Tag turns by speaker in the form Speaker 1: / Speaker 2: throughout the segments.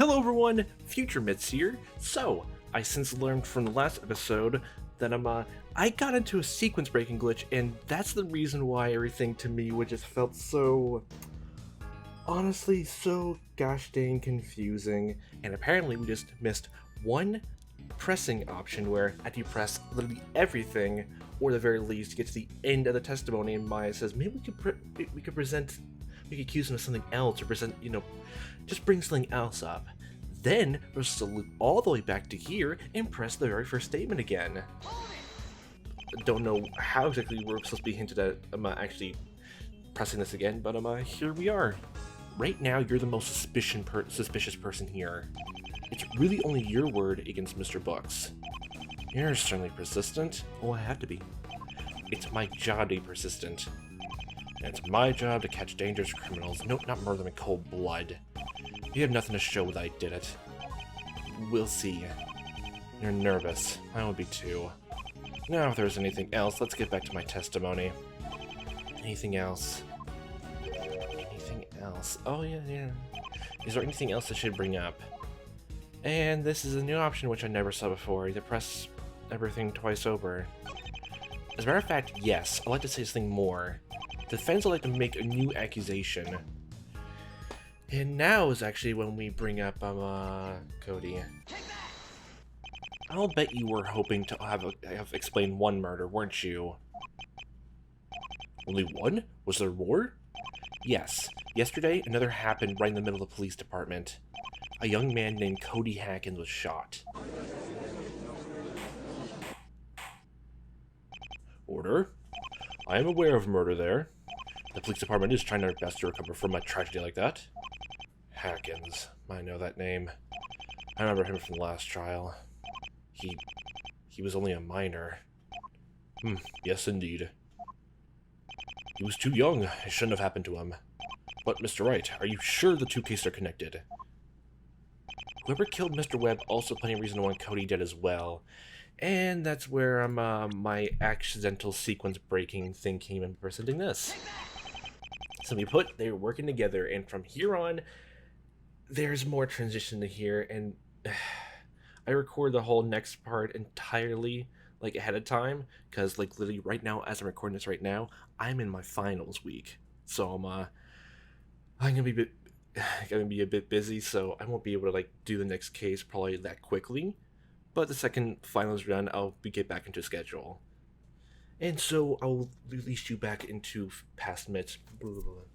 Speaker 1: Hello everyone, Future Mitz here. So, I since learned from the last episode that I got into a sequence breaking glitch, and that's the reason why everything to me would just felt so, honestly, so gosh dang confusing. And apparently we just missed one pressing option where after you press literally everything, or at the very least get to the end of the testimony, and Maya says maybe we could accuse him of something else, or present, just bring something else up. Then we're supposed to loop all the way back to here and press the very first statement again. Don't know how exactly we're supposed to be hinted at actually pressing this again, but here we are. Right now, you're the most suspicious person here. It's really only your word against Mr. Bucks. You're certainly persistent. Oh, I have to be. It's my job to be persistent. And it's my job to catch dangerous criminals. No, not murder them in cold blood. You have nothing to show that I did it. We'll see. You're nervous. I would be too. Now, if there's anything else, let's get back to my testimony. Anything else? Anything else? Oh, yeah. Is there anything else I should bring up? And this is a new option which I never saw before. You press everything twice over. As a matter of fact, yes, I'd like to say something more. The defense would like to make a new accusation. And now is actually when we bring up, Cody. I'll bet you were hoping to have explained one murder, weren't you? Only one? Was there more? Yes. Yesterday, another happened right in the middle of the police department. A young man named Cody Hackins was shot. Order. I am aware of murder there. The police department is trying their best to recover from a tragedy like that. Hackins. I know that name. I remember him from the last trial. He was only a minor. Yes indeed. He was too young. It shouldn't have happened to him. But, Mr. Wright, are you sure the two cases are connected? Whoever killed Mr. Webb also plenty of reason to want Cody dead as well. And that's where my accidental sequence breaking thing came in presenting this. Simply put, they were working together, and from here on, there's more transition to here, and I record the whole next part entirely, ahead of time, because, literally right now, as I'm recording this right now, I'm in my finals week. So, I'm gonna be a bit busy, so I won't be able to, do the next case probably that quickly. But the second finals run, I'll get back into schedule. And so I'll release you back into past Mitz.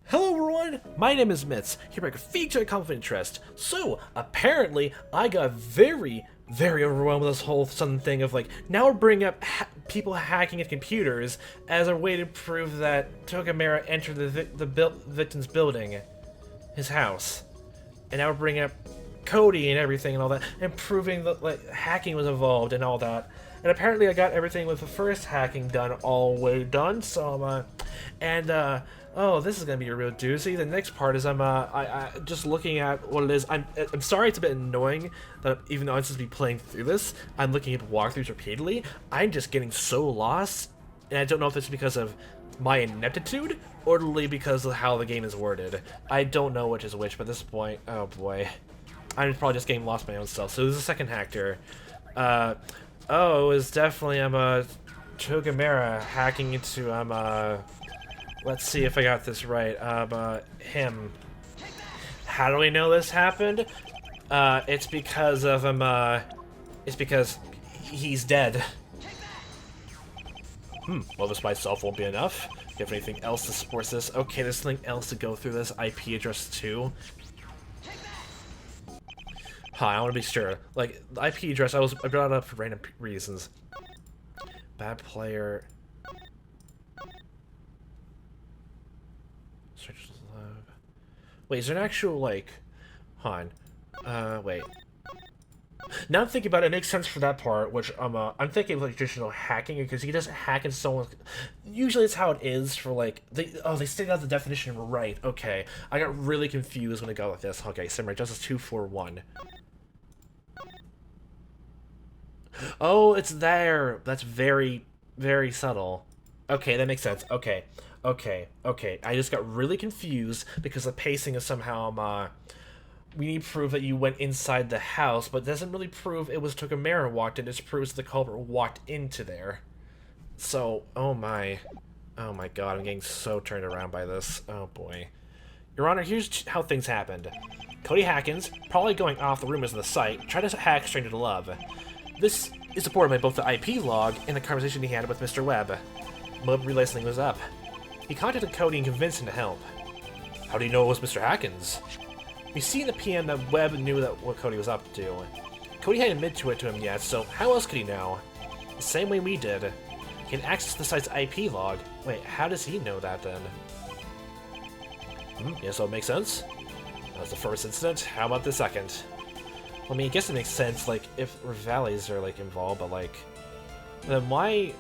Speaker 1: Hello everyone, my name is Mitz, here back with Feature Conflict of Interest. So, apparently, I got very overwhelmed with this whole sudden thing of, now we're bringing up people hacking at computers as a way to prove that Tokamura entered the victim's building, his house. And now we're bringing up Cody and everything and all that, and proving that, hacking was involved and all that. And apparently I got everything with the first hacking done all the way done, so oh, this is gonna be a real doozy. The next part is I just looking at what it is. I'm sorry it's a bit annoying that even though I'm supposed to be playing through this, I'm looking at walkthroughs repeatedly. I'm just getting so lost, and I don't know if it's because of my ineptitude or because of how the game is worded. I don't know which is which, but at this point, oh boy, I'm probably just getting lost my own self. So there's a second hacker. Oh, it was definitely Tokamura hacking into let's see if I got this right. Him. How do we know this happened? It's because of it's because he's dead. Well, this by itself won't be enough. Do you have anything else to support this? Okay, there's something else to go through this IP address too. I want to be sure. The IP address, I brought it up for random reasons. Bad player. Search log. Wait, is there an actual, hold on. Wait. Now I'm thinking about it, it makes sense for that part, which, I'm thinking of, traditional hacking, because you just hack in someone. Usually it's how it is for, they stated out the definition right. Okay. I got really confused when it got like this. Okay, Samurai Justice 241. Oh, it's there. That's very subtle. Okay, that makes sense. Okay. I just got really confused because the pacing is somehow we need proof that you went inside the house, but it doesn't really prove it was Tokamera walked in. It just proves the culprit walked into there. So, oh my god, I'm getting so turned around by this. Oh boy. Your Honor, here's how things happened. Cody Hackins, probably going off the rumors of the site, tried to hack Stranger to Love. This is supported by both the IP log and the conversation he had with Mr. Webb. Webb realized something was up. He contacted Cody and convinced him to help. How do you know it was Mr. Hackins? We see in the PM that Webb knew what Cody was up to. Cody hadn't admitted to it to him yet, so how else could he know? The same way we did. He had access to the site's IP log. Wait, how does he know that then? Yeah, so it makes sense. That was the first incident. How about the second? Well, I mean, I guess it makes sense, like, if rivales are, like, involved, but, like... Then why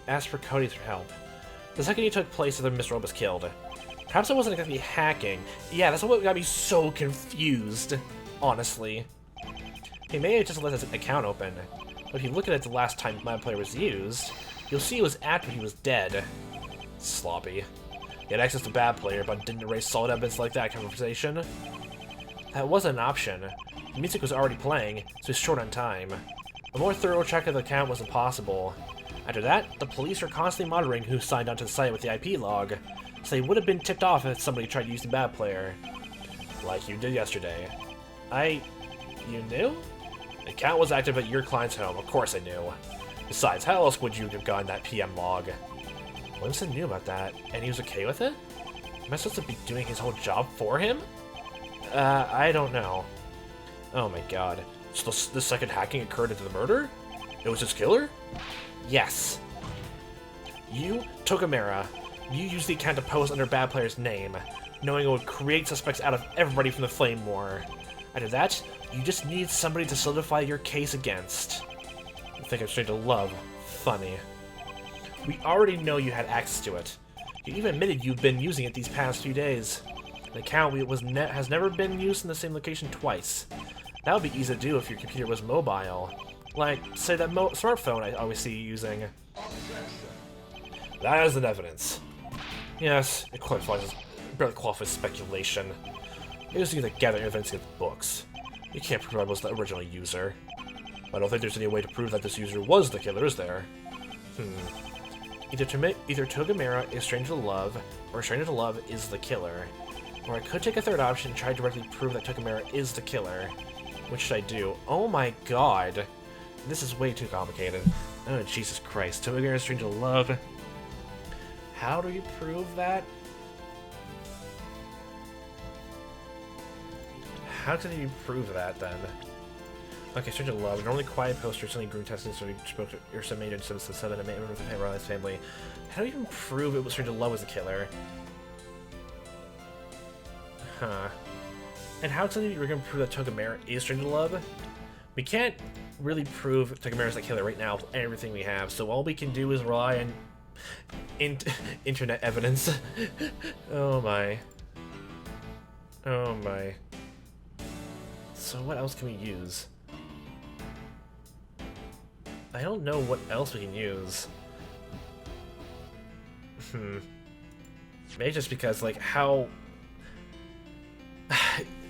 Speaker 1: ask for Cody for help? The second he took place after Mr. Webb was killed. Perhaps it wasn't exactly hacking. Yeah, that's what got me so confused, honestly. He may have just let his account open, but if you look at it the last time my player was used, you'll see it was after he was dead. Sloppy. He had access to bad player, but didn't erase solid evidence like that conversation. That wasn't an option. The music was already playing, so he's short on time. A more thorough check of the account was impossible. After that, the police were constantly monitoring who signed onto the site with the IP log, so they would have been tipped off if somebody tried to use the bad player. Like you did yesterday. You knew? The account was active at your client's home, of course I knew. Besides, how else would you have gotten that PM log? Williamson knew about that, and he was okay with it? Am I supposed to be doing his whole job for him? I don't know. Oh my god. So the second hacking occurred into the murder? It was his killer? Yes. You, Tokamera, you used the account to post under bad player's name, knowing it would create suspects out of everybody from the Flame War. After that, you just need somebody to solidify your case against. You think I'm straight to love. Funny. We already know you had access to it. You even admitted you've been using it these past few days. The account has never been used in the same location twice. That would be easy to do if your computer was mobile. Like, say that smartphone I always see you using. That is an evidence. Yes, it barely qualifies speculation. It was either gather evidence against books. You can't prove I was the original user. I don't think there's any way to prove that this user was the killer, is there? Either Togamera is Stranger to Love, or Stranger to Love is the killer. Or I could take a third option and try to directly prove that Togamera is the killer. Which should I do? Oh my god! This is way too complicated. Oh, Jesus Christ. Togamera is Stranger to Love. How do you prove that? How can you prove that, then? Okay, Stranger to Love. Normally quiet poster, suddenly grew testing, so you spoke to your son major in Citizen 7 and made with the Hammerline's family. How do you even prove it was Stranger to Love was the killer? Huh. And how exactly you're going to prove that Togamera is Stranger to Love? We can't really prove Togamera is the killer right now with everything we have, so all we can do is rely on internet evidence. Oh my. Oh my. So what else can we use? I don't know what else we can use. Maybe just because, like, how...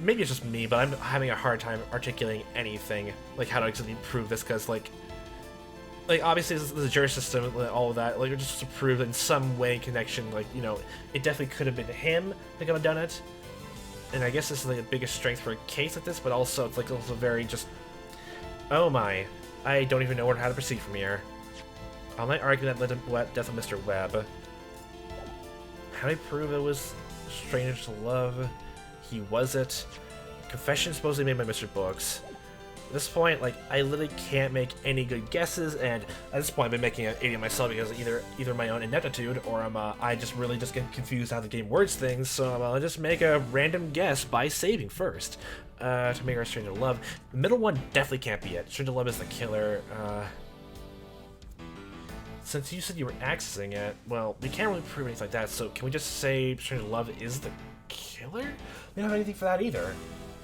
Speaker 1: Maybe it's just me, but I'm having a hard time articulating anything. Like, how to actually prove this, because, like, obviously, the jury system and all of that, like, just to prove in some way connection, like, you know, it definitely could have been him that could have done it. And I guess this is, like, the biggest strength for a case like this, but also, it's, like, also very just... Oh my. I don't even know how to proceed from here. I might argue that led to the death of Mr. Webb. How do I prove it was Stranger to Love? He was it. Confession supposedly made by Mr. Books. At this point, like, I literally can't make any good guesses, and at this point I've been making an idiot myself because either my own ineptitude or I just really just get confused how the game words things, so I'll just make a random guess by saving first. To make our Stranger to Love. The middle one definitely can't be it. Stranger to Love is the killer. Since you said you were accessing it, well, we can't really prove anything like that, so can we just say Stranger to Love is the killer? We don't have anything for that either.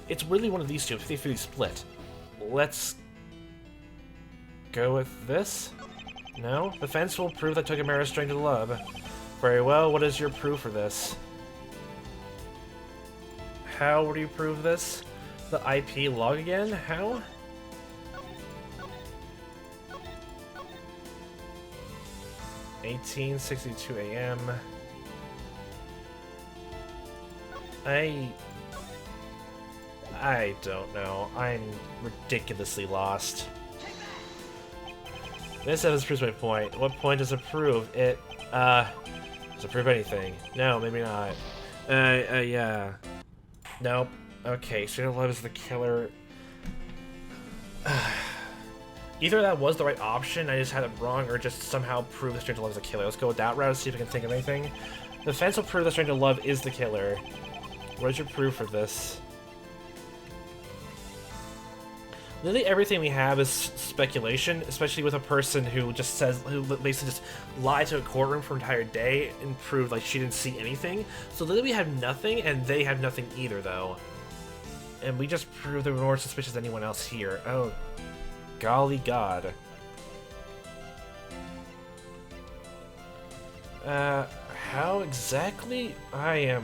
Speaker 1: It's really one of these two, 50-50 split. Let's go with this? No? The fence will prove that Togamera is Stranger to Love. Very well, what is your proof for this? How would you prove this? The IP log again? How? $18:62 a.m. I don't know. I'm ridiculously lost. This evidence proves my point. What point does it prove? Does it prove anything? No, maybe not. Yeah. Nope. Okay, Stranger Love is the killer. Either that was the right option, I just had it wrong, or just somehow prove that Stranger Love is the killer. Let's go with that route, see if I can think of anything. The fence will prove that Stranger Love is the killer. What is your proof for this? Literally everything we have is speculation, especially with a person who basically just lied to a courtroom for an entire day and proved like she didn't see anything. So literally we have nothing, and they have nothing either, though. And we just proved they were more suspicious than anyone else here. Oh, golly god. How exactly? I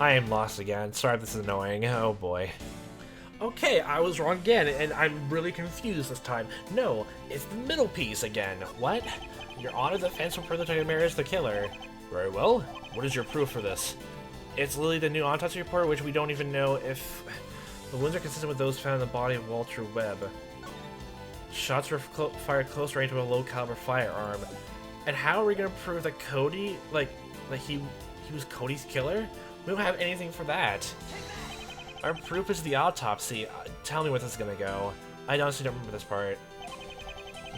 Speaker 1: am lost again. Sorry if this is annoying. Oh boy. Okay, I was wrong again, and I'm really confused this time. No, it's the middle piece again. What? Your Honor, the fence will prove that Mary is the killer. Very well. What is your proof for this? It's literally the new autopsy report, which we don't even know if the wounds are consistent with those found in the body of Walter Webb. Shots were fired close range with a low-caliber firearm. And how are we gonna prove that Cody, like he was Cody's killer? We don't have anything for that. Our proof is the autopsy. Tell me where this is gonna go. I honestly don't remember this part.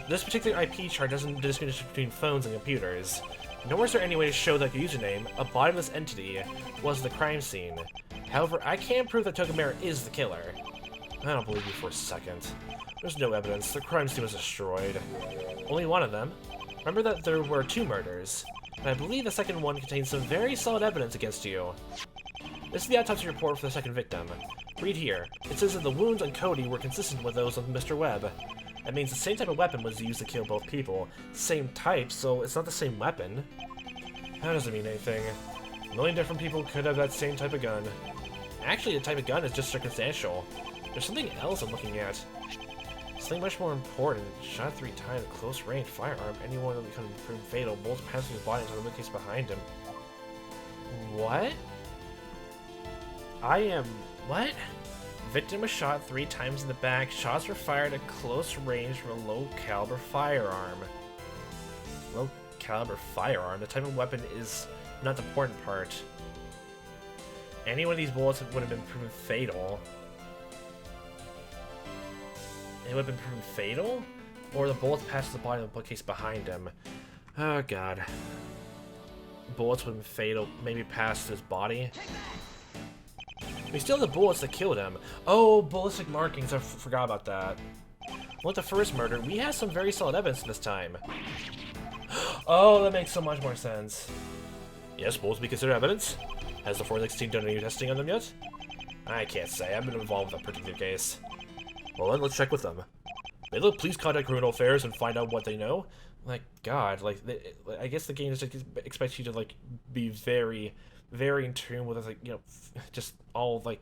Speaker 1: This particular IP chart doesn't distinguish between phones and computers. Nor is there any way to show that the username, a bodiless entity, was the crime scene. However, I can prove that Togamera is the killer. I don't believe you for a second. There's no evidence. The crime scene was destroyed. Only one of them. Remember that there were 2 murders, and I believe the second one contains some very solid evidence against you. This is the autopsy report for the second victim. Read here. It says that the wounds on Cody were consistent with those on Mr. Webb. That means the same type of weapon was used to kill both people. Same type, so it's not the same weapon. That doesn't mean anything. A million different people could have that same type of gun. Actually, the type of gun is just circumstantial. There's something else I'm looking at. Something much more important. Shot 3 times, close range firearm. Anyone that becomes proven fatal. Bullets passing his body into the case behind him. What? What? Victim was shot 3 times in the back. Shots were fired at close range from a low-caliber firearm. Low-caliber firearm? The type of weapon is not the important part. Any one of these bullets would have been proven fatal. It would have been proven fatal? Or the bullets passed the body of the bookcase behind him. Oh god. Bullets would have been fatal, maybe past his body. We still have the bullets that killed him. Oh, ballistic markings, I forgot about that. With the first murder, we have some very solid evidence this time. Oh, that makes so much more sense. Yes, bullets be considered evidence? Has the forensics team done any testing on them yet? I can't say, I've been involved with that particular case. Well then, let's check with them. Maybe please contact Criminal Affairs and find out what they know. Like, god, like, I guess the game just expects you to, like, be very in tune with, like, you know, just all, like,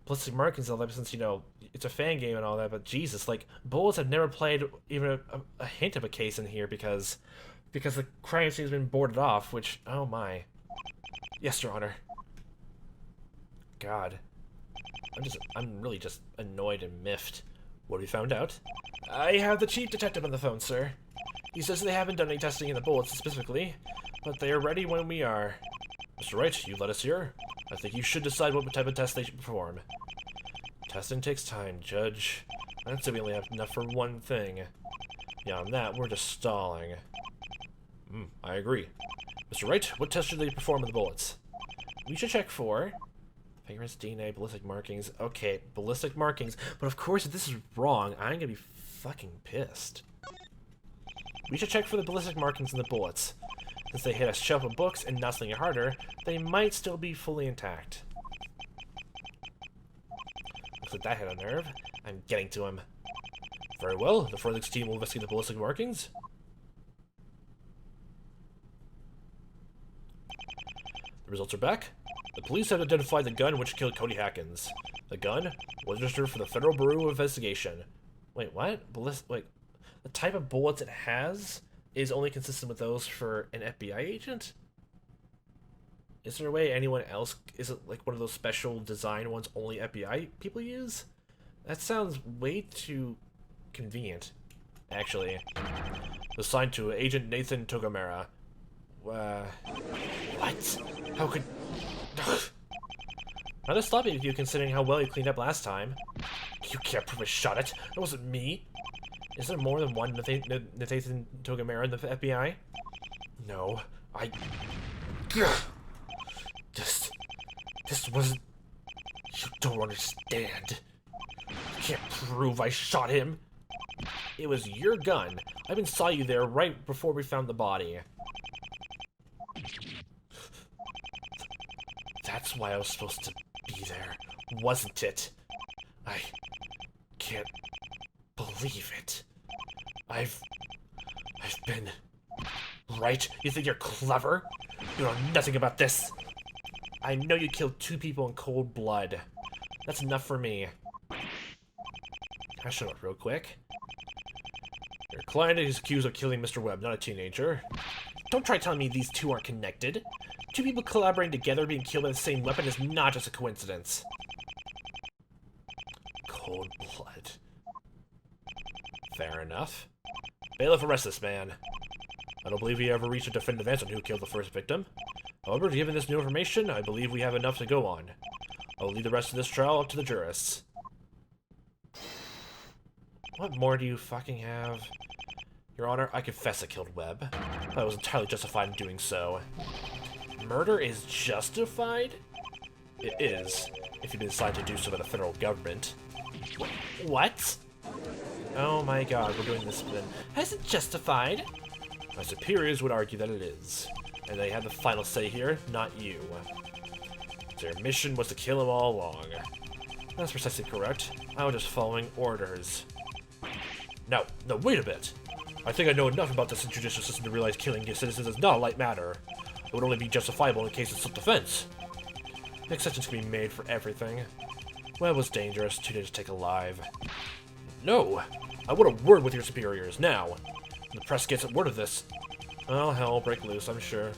Speaker 1: ballistic markings and all that, since, you know, it's a fan game and all that, but Jesus, like, bullets have never played even a hint of a case in here because the crime scene has been boarded off, which, oh my. Yes, Your Honor. God. I'm really just annoyed and miffed. What have you found out? I have the chief detective on the phone, sir. He says they haven't done any testing in the bullets specifically, but they are ready when we are. Mr. Wright, you let us hear. I think you should decide what type of test they should perform. Testing takes time, Judge. I'd say we only have enough for one thing. Beyond that, we're just stalling. I agree. Mr. Wright, what test should they perform with the bullets? We should check for fingerprints, DNA, ballistic markings. Okay, ballistic markings. But of course, if this is wrong, I'm gonna be fucking pissed. We should check for the ballistic markings in the bullets. Since they hit a shelf of books and not something harder, they might still be fully intact. Looks like that hit a nerve. I'm getting to him. Very well, the forensics team will investigate the ballistic markings. The results are back. The police have identified the gun which killed Cody Hackins. The gun was registered for the Federal Bureau of Investigation. Wait, what? Wait, the type of bullets it has is only consistent with those for an FBI agent? Is there a way anyone else... Is it like one of those special design ones only FBI people use? That sounds way too convenient. Actually, assigned to Agent Nathan Togamera. What? How could... Not a sloppy of you considering how well you cleaned up last time. You can't prove I shot it. It wasn't me. Is there more than one Nathan Togamera in the FBI? No, This wasn't... You don't understand. You can't prove I shot him. It was your gun. I even saw you there right before we found the body. That's why I was supposed to be there, wasn't it? I can't believe it. I've been... Right? You think you're clever? You know nothing about this. I know you killed 2 people in cold blood. That's enough for me. I shut up real quick. Your client is accused of killing Mr. Webb, not a teenager. Don't try telling me these 2 aren't connected. 2 people collaborating together being killed by the same weapon is not just a coincidence. Cold blood. Fair enough. Bailiff, arrest this man. I don't believe we ever reached a definitive answer on who killed the first victim. However, given this new information, I believe we have enough to go on. I will leave the rest of this trial up to the jurists. What more do you fucking have? Your Honor, I confess I killed Webb, but I was entirely justified in doing so. Murder is justified? It is, if you decide to do so by the federal government. What? Oh my god, we're doing this then. Is it justified? My superiors would argue that it is, and they have the final say here, not you. Their mission was to kill him all along. That's precisely correct. I was just following orders. No, wait a bit. I think I know enough about this judicial system to realize killing citizens is not a light matter. It would only be justifiable in case of self-defense. Exceptions can be made for everything. Webb was dangerous, too dangerous to take alive. No! I want a word with your superiors, now! The press gets word of this. Well, hell will break loose, I'm sure.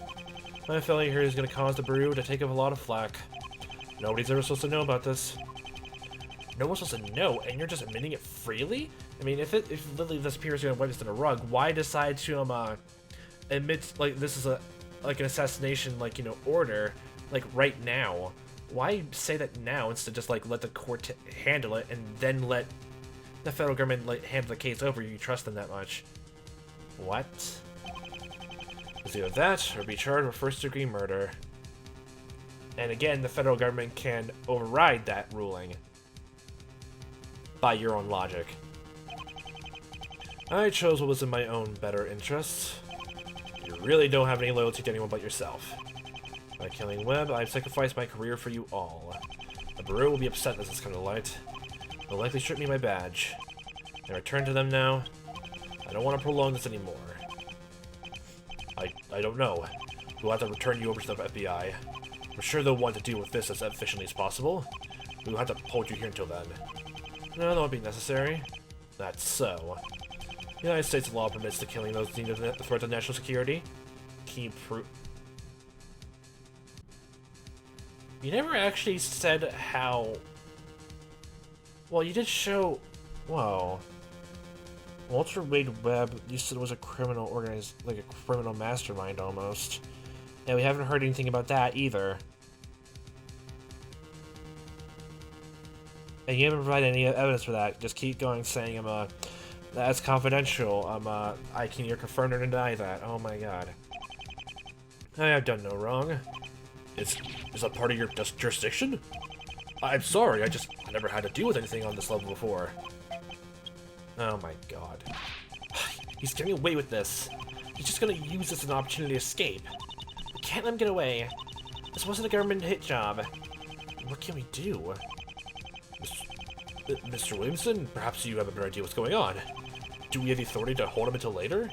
Speaker 1: My failure here is going to cause the Bureau to take up a lot of flack. Nobody's ever supposed to know about this. No one's supposed to know, and you're just admitting it freely? I mean, if literally the superiors are going to wipe this in a rug, why decide to, admit, like, this is like an assassination, like, you know, order, like, right now? Why say that now instead of just, like, let the court handle it, and then let the federal government, like, handle the case over you trust them that much? What? It's either that, or be charged with first-degree murder. And again, the federal government can override that ruling. By your own logic. I chose what was in my own better interests. You really don't have any loyalty to anyone but yourself. By killing Webb, I've sacrificed my career for you all. The Bureau will be upset as this comes to light. They'll likely strip me my badge. I return to them now. I don't want to prolong this anymore. I don't know. We'll have to return you over to the FBI. I'm sure they'll want to deal with this as efficiently as possible. We'll have to hold you here until then. No, that won't be necessary. That's so. The United States law permits the killing those deemed a threat to national security. Key proof. You never actually said how... Well, you did show... Whoa. Walter Wade Webb, you said was a criminal like a criminal mastermind almost. And we haven't heard anything about that either. And you haven't provided any evidence for that. Just keep going saying that's confidential. I can either confirm or deny that. Oh my god. I have done no wrong. Is that part of your jurisdiction? I'm sorry, I never had to deal with anything on this level before. Oh my god. He's getting away with this. He's just gonna use this as an opportunity to escape. We can't let him get away. This wasn't a government hit job. What can we do? Mr. Williamson, perhaps you have a better idea what's going on. Do we have the authority to hold him until later?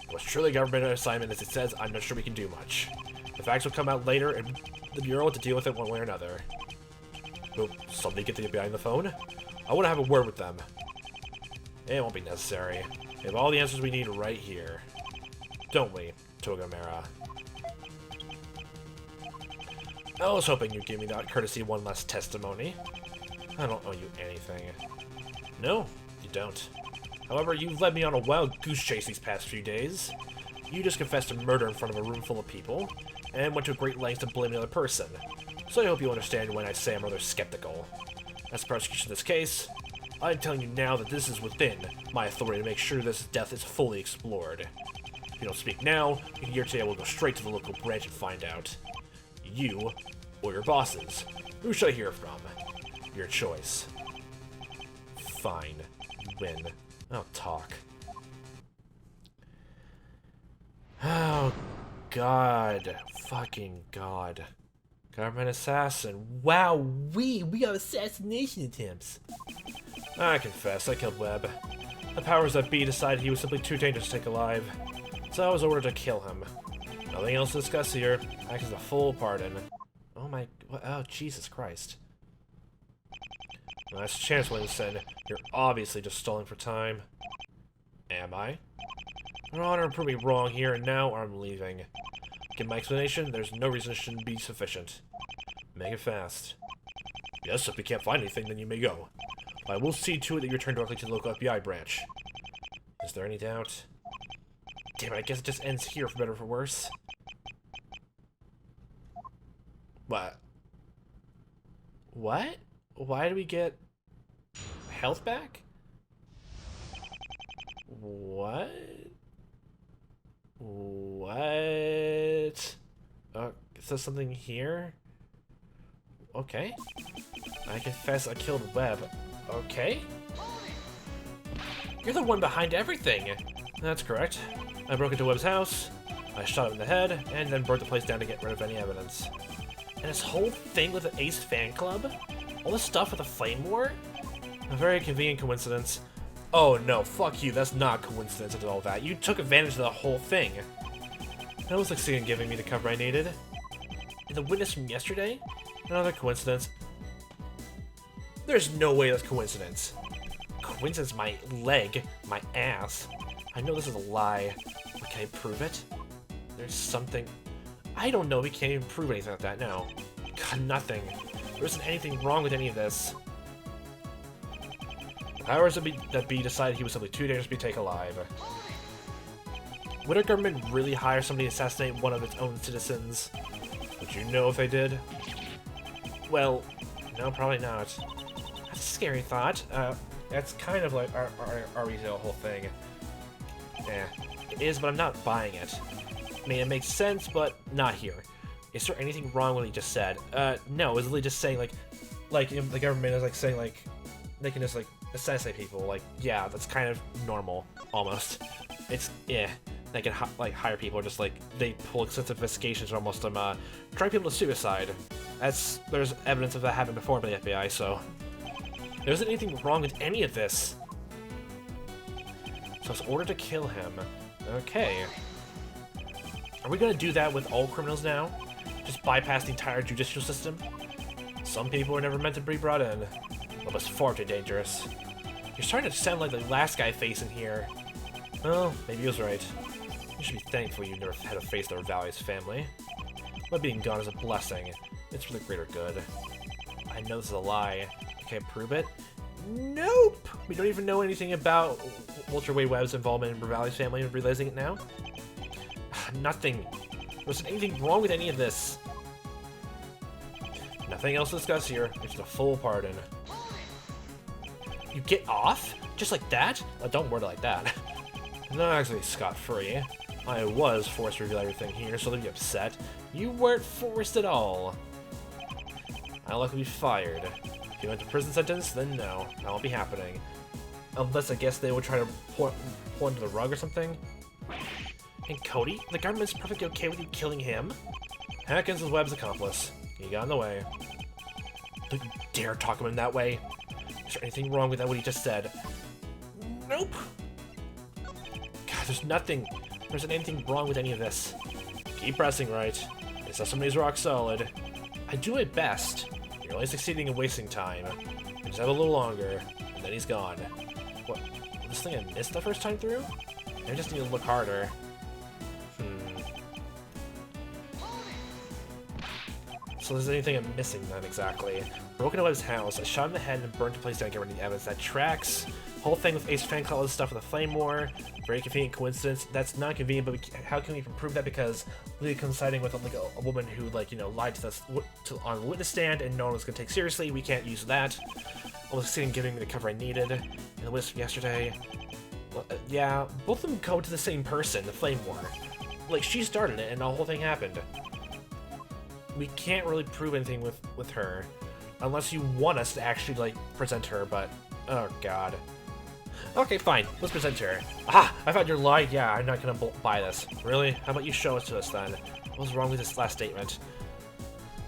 Speaker 1: It was truly a government assignment as it says. I'm not sure we can do much. The facts will come out later, and the Bureau will have to deal with it one way or another. Will somebody get the FBI on the phone? I want to have a word with them. It won't be necessary. We have all the answers we need right here. Don't we, Togamera? I was hoping you'd give me that courtesy one last testimony. I don't owe you anything. No, you don't. However, you've led me on a wild goose chase these past few days. You just confessed to murder in front of a room full of people, and went to great lengths to blame the other person. So I hope you understand when I say I'm rather skeptical. As the prosecution of this case, I'm telling you now that this is within my authority to make sure this death is fully explored. If you don't speak now, here today I will go straight to the local branch and find out. You, or your bosses. Who should I hear from? Your choice. Fine. Win. I'll talk. Oh, God. Fucking God. Government assassin. Wow, we have assassination attempts. I confess, I killed Webb. The powers that be decided he was simply too dangerous to take alive, so I was ordered to kill him. Nothing else to discuss here. Acts as a full pardon. Oh my... Oh, Jesus Christ. Last chance, Winston. You're obviously just stalling for time. Am I? Your Honor proved me wrong here, and now I'm leaving. Give my explanation, there's no reason it shouldn't be sufficient. Make it fast. Yes, if we can't find anything, then you may go. But I will see to it that you return directly to the local FBI branch. Is there any doubt? Damn it, I guess it just ends here, for better or for worse. What? What? Why do we get health back? What? What? Is there something here? Okay. I confess I killed Webb. Okay. You're the one behind everything. That's correct. I broke into Webb's house, I shot him in the head, and then burnt the place down to get rid of any evidence. And this whole thing with the Ace fan club? All this stuff with the Flame War? A very convenient coincidence. Oh no, fuck you, that's not coincidence at all that. You took advantage of the whole thing. That was like seeing giving me the cover I needed. And the witness from yesterday? Another coincidence. There's no way that's coincidence. Coincidence, my leg, my ass. I know this is a lie, but can I prove it? There's something... I don't know, we can't even prove anything like that now. God, nothing. There isn't anything wrong with any of this. The powers that be decided he was simply too dangerous to be taken alive. Would our government really hire somebody to assassinate one of its own citizens? Would you know if they did? Well, no, probably not. That's a scary thought. That's kind of like our retail whole thing. Yeah, it is, but I'm not buying it. I mean, it makes sense, but not here. Is there anything wrong with what he just said? No, it was literally just saying, like you know, the government is, like, saying, like, they can just, like, assassinate people. Like, yeah, that's kind of normal, almost. It's, yeah, they can, like, hire people, just, like, they pull extensive investigations, almost, trying people to suicide. There's evidence of that happening before by the FBI, so... There isn't anything wrong with any of this. So it's ordered to kill him. Okay. Are we gonna do that with all criminals now? Just bypass the entire judicial system? Some people are never meant to be brought in. That was far too dangerous. You're starting to sound like the last guy facing here. Well, maybe he was right. You should be thankful you never had to face their values family. But being gone is a blessing. It's for the greater good. I know this is a lie. I can't prove it. Nope! We don't even know anything about Walter Wade Webb's involvement in Ravalli's family and realizing it now. Nothing. There wasn't anything wrong with any of this. Nothing else to discuss here. It's a full pardon. You get off? Just like that? Don't word it like that. Not actually scot-free. I was forced to reveal everything here, so don't be upset. You weren't forced at all. I like to be fired. If you went to prison sentence, then no. That won't be happening. Unless I guess they would try to pull under the rug or something. And Cody? The government's perfectly okay with you killing him? Hackins is Webb's accomplice. He got in the way. Don't you dare talk to him that way. Is there anything wrong with that, what he just said? Nope. God, there's nothing. There isn't anything wrong with any of this. Keep pressing, Wright. This somebody's rock solid. I do my best. You're only succeeding in wasting time. Just have a little longer, and then he's gone. What? This thing I missed the first time through? I just need to look harder. So is there anything I'm missing then exactly? Broken into Webb's house, I shot him in the head and burned the place down to get rid of the evidence. That tracks. Whole thing with Ace fan call stuff with the flame war. Very convenient coincidence. That's not convenient, but how can we even prove that? Because Lily coinciding with a woman who, like, you know, lied to us on the witness stand and no one was going to take seriously. We can't use that. Almost succeeding giving me the cover I needed. And the witness from yesterday. Well, yeah, both of them go to the same person, the flame war. Like, she started it and the whole thing happened. We can't really prove anything with her. Unless you want us to actually, like, present her, but... Oh, God. Okay, fine. Let's present her. Ah! I found your lie. Yeah, I'm not gonna buy this. Really? How about you show it to us, then? What's wrong with this last statement?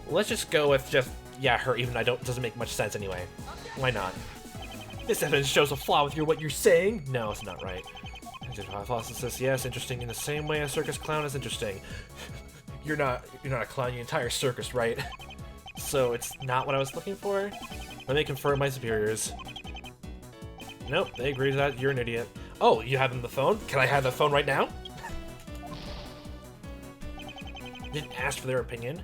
Speaker 1: Let's just go with just... Yeah, her, even though it doesn't make much sense anyway. Why not? This evidence shows a flaw with what you're saying. No, it's not right. Hypothesis, yes, interesting in the same way a circus clown is interesting. You're not a clown, your entire circus, right? So it's not what I was looking for? Let me confirm my superiors. Nope, they agree to that. You're an idiot. Oh, you have them on the phone? Can I have the phone right now? Didn't ask for their opinion.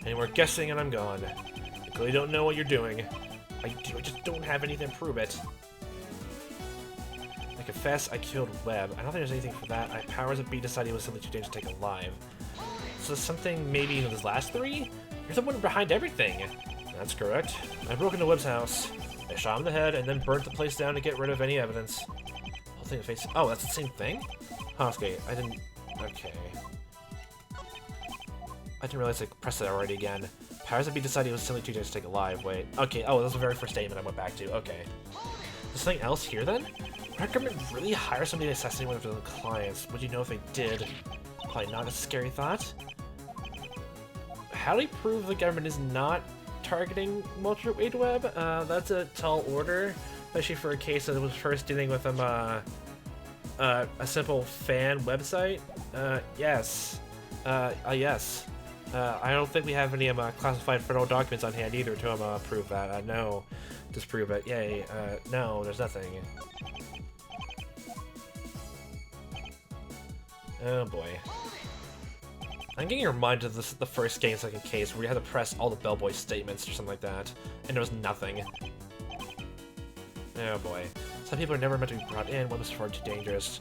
Speaker 1: And we're guessing and I'm gone. I clearly don't know what you're doing. I just don't have anything to prove it. I confess I killed Webb. I don't think there's anything for that. I powers of B decided he was simply too dangerous to take alive. So something maybe in those last three? You're the one behind everything. That's correct. I broke into Webb's house. I shot him in the head and then burnt the place down to get rid of any evidence. Whole thing face. Oh, that's the same thing? Huh, okay, I didn't. Okay. I didn't realize I pressed it already again. Powers of B decided he was simply too dangerous to take alive. Wait. Okay, oh, that was the very first statement I went back to. Okay. There's something else here then? Would our government really hire somebody to assassinate one of their clients? Would you know if they did? Probably not a scary thought. How do we prove the government is not targeting Agent Webb? That's a tall order, especially for a case that was first dealing with a simple fan website. Yes. Yes. I don't think we have any classified federal documents on hand either to prove that. No. Disprove it. Yay. No, there's nothing. Oh boy. I'm getting reminded of the first game, second case, where you had to press all the bellboy statements or something like that, and there was nothing. Oh boy. Some people are never meant to be brought in. Webb is far too dangerous.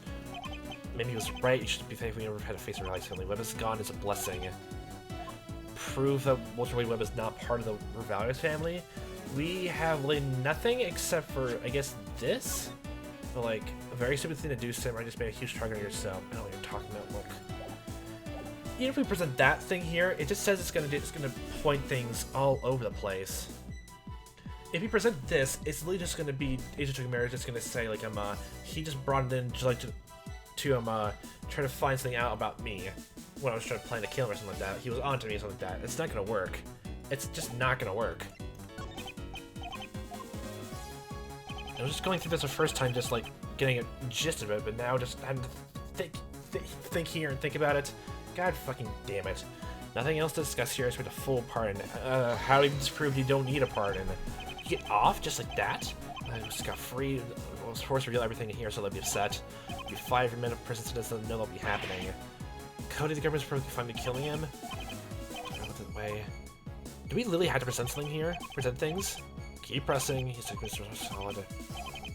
Speaker 1: Maybe he was right. You should be thankful you never had to face a Riley's family. Webb is gone is a blessing. Prove that Walter Wade Webb is not part of the Revalius family. We have really nothing except for, I guess, this? But, like, a very stupid thing to do, Sam. I just made a huge target on yourself. I don't know what you're talking about. Look. Even if we present that thing here, it just says it's gonna point things all over the place. If we present this, it's literally just gonna be Agent Webb just gonna say like he just brought it in just like to try to find something out about me when I was trying to plan to kill him or something like that. He was onto me or something like that. It's not gonna work. It's just not gonna work. I was just going through this the first time, just like getting a gist of it, but now just having to think here and think about it. God fucking damn it. Nothing else to discuss here except a full pardon. How do you disprove you don't need a pardon? You get off just like that? I just got free. I was forced to reveal everything here, so they'll be upset. You'll be 5 minute of prison sentence, they'll know that'll be happening. Cody, the government's perfectly fine with killing him. Way. Do we literally have to present something here? Present things? Keep pressing. He's like Mr. Solid. You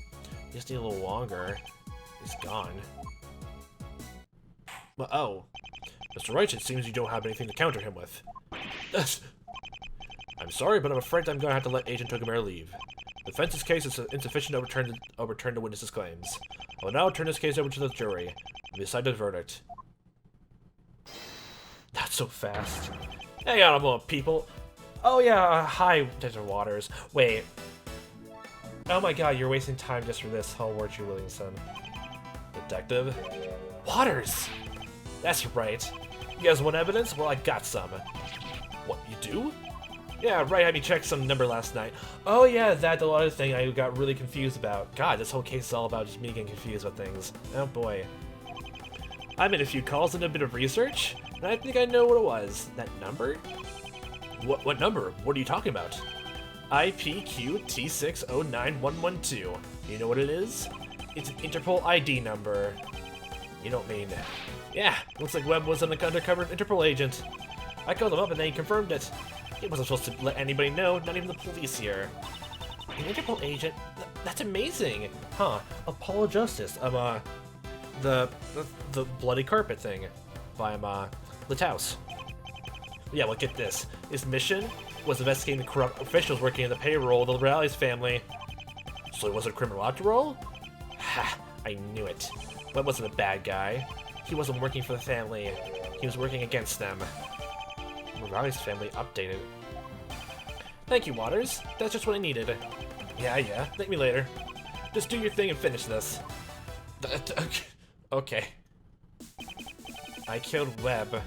Speaker 1: just need a little longer. He's gone. But oh. Mr. Wright, it seems you don't have anything to counter him with. I'm sorry, but I'm afraid I'm going to have to let Agent Webb leave. The defense's case is insufficient to overturn the witness's claims. I will now turn this case over to the jury and decide the verdict. Not so fast. Hang on a moment, people. Oh yeah, hi, Desert Waters. Wait. Oh my god, you're wasting time just for this, huh, weren't you, Williamson? Detective? Waters! That's right. You guys want evidence? Well, I got some. What, you do? Yeah, right, had me check some number last night. Oh yeah, that's a lot of thing I got really confused about. God, this whole case is all about just me getting confused with things. Oh boy. I made a few calls and a bit of research, and I think I know what it was. That number? What number? What are you talking about? IPQ-T609112. You know what it is? It's an Interpol ID number. You don't mean... Yeah, looks like Webb was an undercover Interpol agent. I called him up and they confirmed it. He wasn't supposed to let anybody know, not even the police here. An Interpol agent? That's amazing! Huh, Apollo Justice, the bloody carpet thing by, Litaus. Yeah, well, get this. His mission was investigating the corrupt officials working in the payroll of the Rally's family. So he wasn't a criminal after all? Ha, I knew it. Webb wasn't a bad guy. He wasn't working for the family. He was working against them. Morales' family updated. Thank you, Waters. That's just what I needed. Yeah. Thank me later. Just do your thing and finish this. Okay. I killed Webb.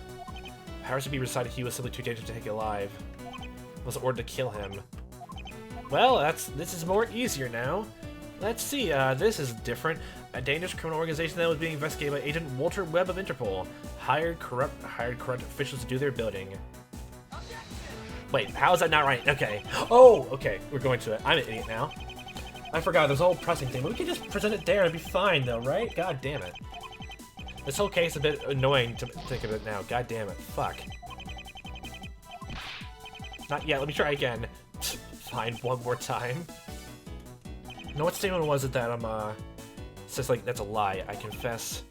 Speaker 1: Powers to be recited he was simply too dangerous to take alive. I was ordered to kill him. Well, this is more easier now. Let's see, this is different. A dangerous criminal organization that was being investigated by Agent Webb of Interpol. Hired corrupt officials to do their bidding. Wait, how is that not right? Okay. Oh, okay, we're going to it. I'm an idiot now. I forgot, there's a whole pressing thing, but we can just present it there and it'd be fine though, right? God damn it. This whole case is a bit annoying to think of it now. God damn it. Fuck. Not yet, let me try again. Fine, one more time. You know what statement was it that says like that's a lie? I confess.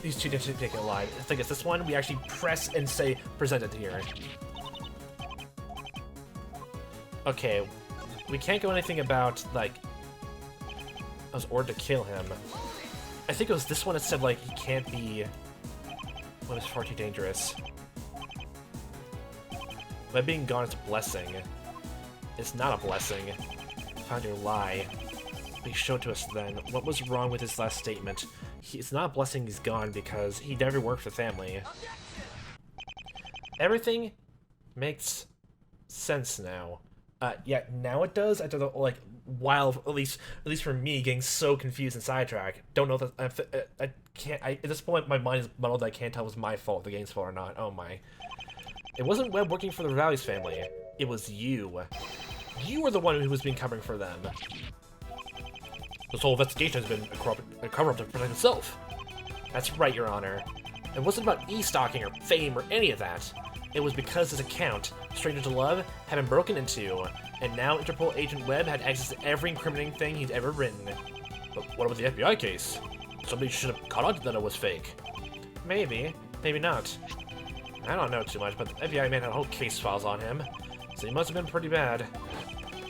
Speaker 1: These two didn't take a lie. I think it's this one. We actually press and say present it here. Okay, we can't go anything about like I was ordered to kill him. I think it was this one that said like he can't be when it's far too dangerous. By being gone, it's a blessing. It's not a blessing. Found your lie. Please show it to us then. What was wrong with his last statement? It's not a blessing he's gone because he never worked for the family. Everything makes sense now. Yeah, now it does. I don't know, like, while at least for me, getting so confused and sidetracked. Don't know that I can't. At this point, my mind is muddled. I can't tell if it was my fault, the game's fault or not. Oh my! It wasn't Webb working for the Valley's family. It was you. You were the one who was being covering for them. This whole investigation has been a cover-up to protect itself. That's right, Your Honor. It wasn't about e-stalking or fame or any of that. It was because his account, Stranger to Love, had been broken into, and now Interpol Agent Webb had access to every incriminating thing he'd ever written. But what about the FBI case? Somebody should have caught on that it was fake. Maybe. Maybe not. I don't know too much, but the FBI man had whole case files on him, so he must have been pretty bad.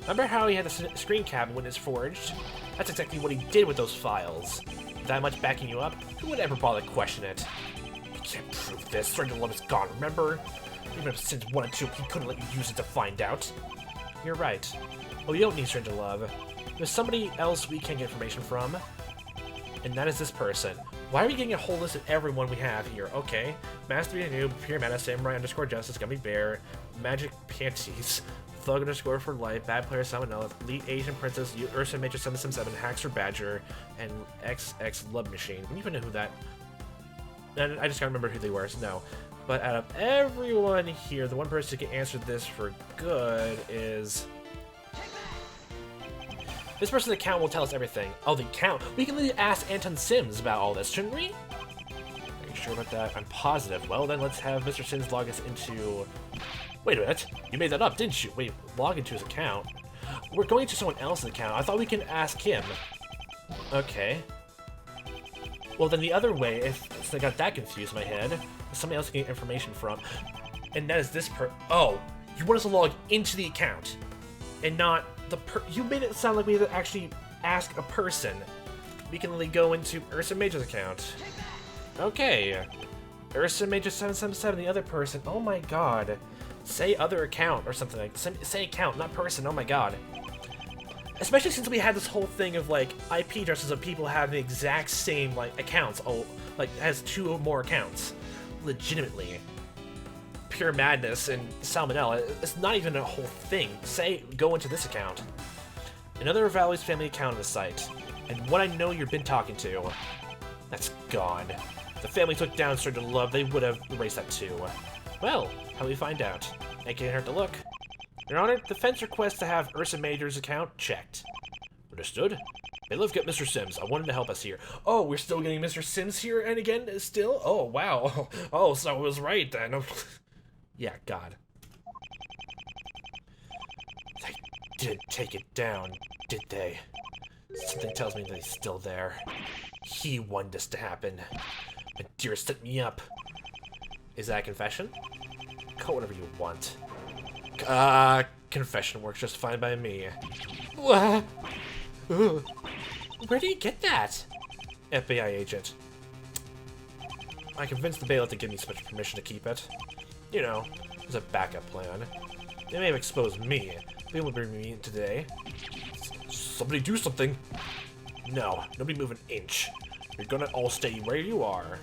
Speaker 1: Remember how he had the screen cap when it's forged? That's exactly what he did with those files. That much backing you up, who would ever bother to question it? You can't prove this. Stranger to Love is gone, remember? Even if since 1 and 2, he couldn't let you use it to find out. You're right. Well, you don't need Stranger to Love. There's somebody else we can get information from, and that is this person. Why are we getting a whole list of everyone we have here? Okay. Master Noob, Pure Mana, Samurai _ Justice, Gummy Bear, Magic Panties, Thug _ for Life, Bad Player Salmonella, Elite Asian Princess, Ursa Major 777, Haxer Badger, and XX Love Machine. I don't even know who that... And I just can't remember who they were, so no. But out of everyone here, the one person who can answer this for good is... This person's account will tell us everything. Oh, the account. We can really ask Anton Sims about all this, shouldn't we? Are you sure about that? I'm positive. Well, then let's have Mr. Sims log us into... Wait a minute. You made that up, didn't you? Wait, log into his account? We're going to someone else's account. I thought we can ask him. Okay. Well, then the other way, if I got that confused in my head, somebody else can get information from, and that is this Oh, you want us to log into the account, and not the you made it sound like we had to actually ask a person. We can only go into Ursa Major's account. Okay. Ursa Major 777, the other person. Oh my god. Say other account or something like say account, not person. Oh my god. Especially since we had this whole thing of like IP addresses of people having the exact same like accounts. Oh, like has 2 or more accounts. Legitimately. Pure madness and salmonella. It's not even a whole thing. Say go into this account. Another Valley's family account on the site. And what I know you've been talking to. That's gone. If the family took down Stranger to Love, they would have erased that too. Well, how do we find out? It can't hurt to look. Your Honor, defense requests to have Ursa Major's account checked. Understood. Hey, let's get Mr. Sims. I wanted to help us here. Oh, we're still getting Mr. Sims here and again still? Oh, wow. Oh, so I was right then. Yeah, God. They didn't take it down, did they? Something tells me that he's still there. He wanted this to happen. Madeira set me up. Is that a confession? Call whatever you want. Confession works just fine by me. What? Where did you get that? FBI agent. I convinced the bailiff to give me special permission to keep it. You know, as a backup plan. They may have exposed me. They will bring me in today. Somebody do something. No, nobody move an inch. You're gonna all stay where you are.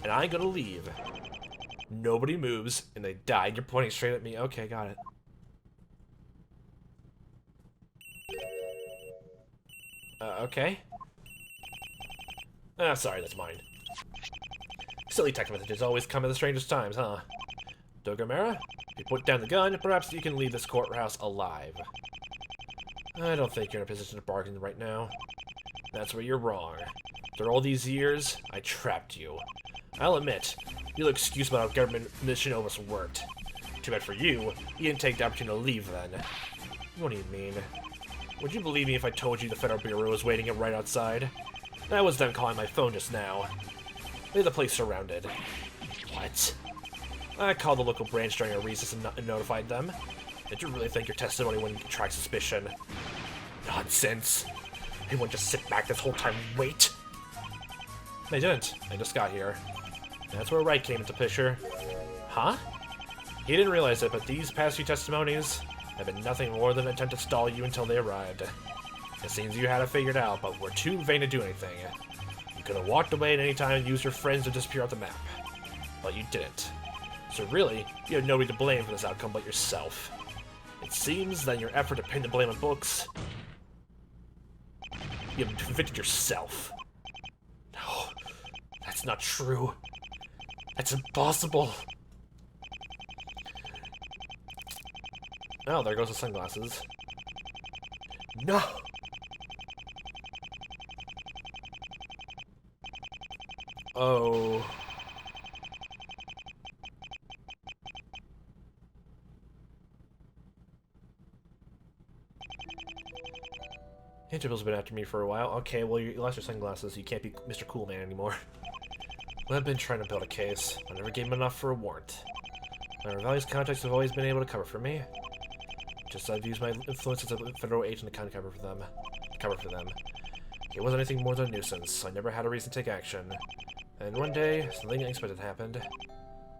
Speaker 1: And I'm gonna leave. Nobody moves, and they die. You're pointing straight at me. Okay, got it. Okay. Sorry, that's mine. Silly text messages always come at the strangest times, huh? Dogamera, if you put down the gun, perhaps you can leave this courthouse alive. I don't think you're in a position to bargain right now. That's where you're wrong. After all these years, I trapped you. I'll admit, your excuse about how government mission almost worked. Too bad for you, you didn't take the opportunity to leave then. What do you mean? Would you believe me if I told you the Federal Bureau was waiting right outside? That was them calling my phone just now. They had the place surrounded. What? I called the local branch during a recess and notified them. Did you really think your testimony wouldn't attract suspicion? Nonsense. They wouldn't just sit back this whole time and wait. They didn't. They just got here. That's where Wright came into picture. Huh? He didn't realize it, but these past few testimonies have been nothing more than an attempt to stall you until they arrived. It seems you had it figured out, but were too vain to do anything. You could have walked away at any time and used your friends to disappear off the map. But you didn't. So really, you have nobody to blame for this outcome but yourself. It seems that in your effort to pin the blame on books, you have convicted yourself. No, that's not true. That's impossible. Oh, there goes the sunglasses. No! Oh. Interval's been after me for a while. Okay, well, you lost your sunglasses, so you can't be Mr. Cool Man anymore. Well, I've been trying to build a case. I never gave him enough for a warrant. My rebellious contacts have always been able to cover for me. Just I've used my influence as a federal agent to kind of cover for them. It wasn't anything more than a nuisance, so I never had a reason to take action. And one day, something unexpected happened.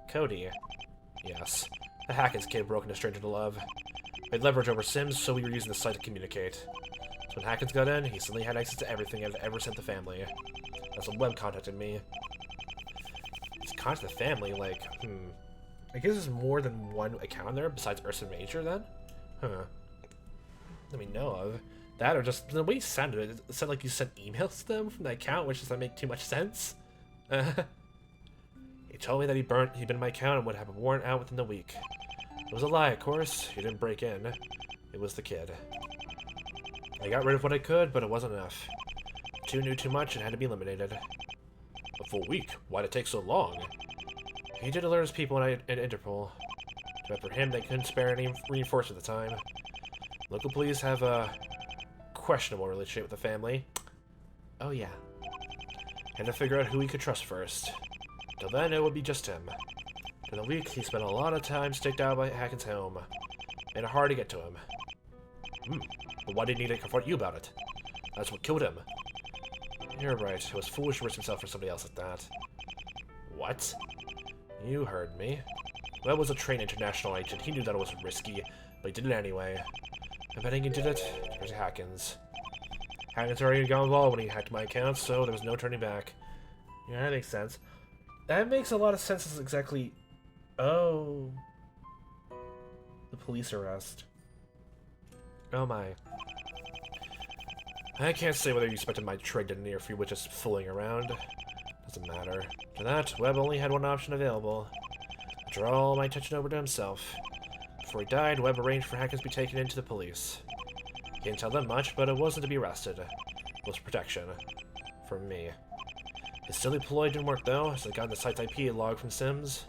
Speaker 1: Cody. Yes. The Hackins kid broke into Stranger to Love. We had leverage over Sims, so we were using the site to communicate. So when Hackins got in, he suddenly had access to everything I've ever sent the family. That's when Webb contacted me. He's contacted the family, like, I guess there's more than one account on there besides Ursa Major, then? Huh. That we know of. That, or just the way you sounded it sounded like you sent emails to them from that account, which doesn't make too much sense. He told me that he'd been in my account and would have a warrant out within the week. It was a lie, of course. He didn't break in. It was the kid. I got rid of what I could, but it wasn't enough. Two knew too much and had to be eliminated. A full week? Why'd it take so long? He did alert his people at Interpol. But for him, they couldn't spare any reinforcements at the time. Local police have a questionable relationship with the family. Oh yeah. Had to figure out who he could trust first. Till then, it would be just him. For the week, he spent a lot of time staked out by Hackins' home. Made it hard to get to him. But why did he need to confront you about it? That's what killed him. You're right. It was foolish to risk himself for somebody else like that. What? You heard me. Webb was a trained international agent. He knew that it was risky, but he did it anyway. I'm betting he did it because of Hackins. Hackins already got involved when he hacked my account, so there was no turning back. Yeah, that makes sense. That makes a lot of sense as exactly... Oh. The police arrest. Oh my. I can't say whether you expected my trade to near for you, which is fooling around. Doesn't matter. For that, Webb only had one option available. Draw all my attention over to himself. before he died, Webb arranged for Hackins to be taken into the police. He didn't tell them much, but it wasn't to be arrested. It was protection. From me. His silly ploy didn't work though, as I got the site's IP log from Sims.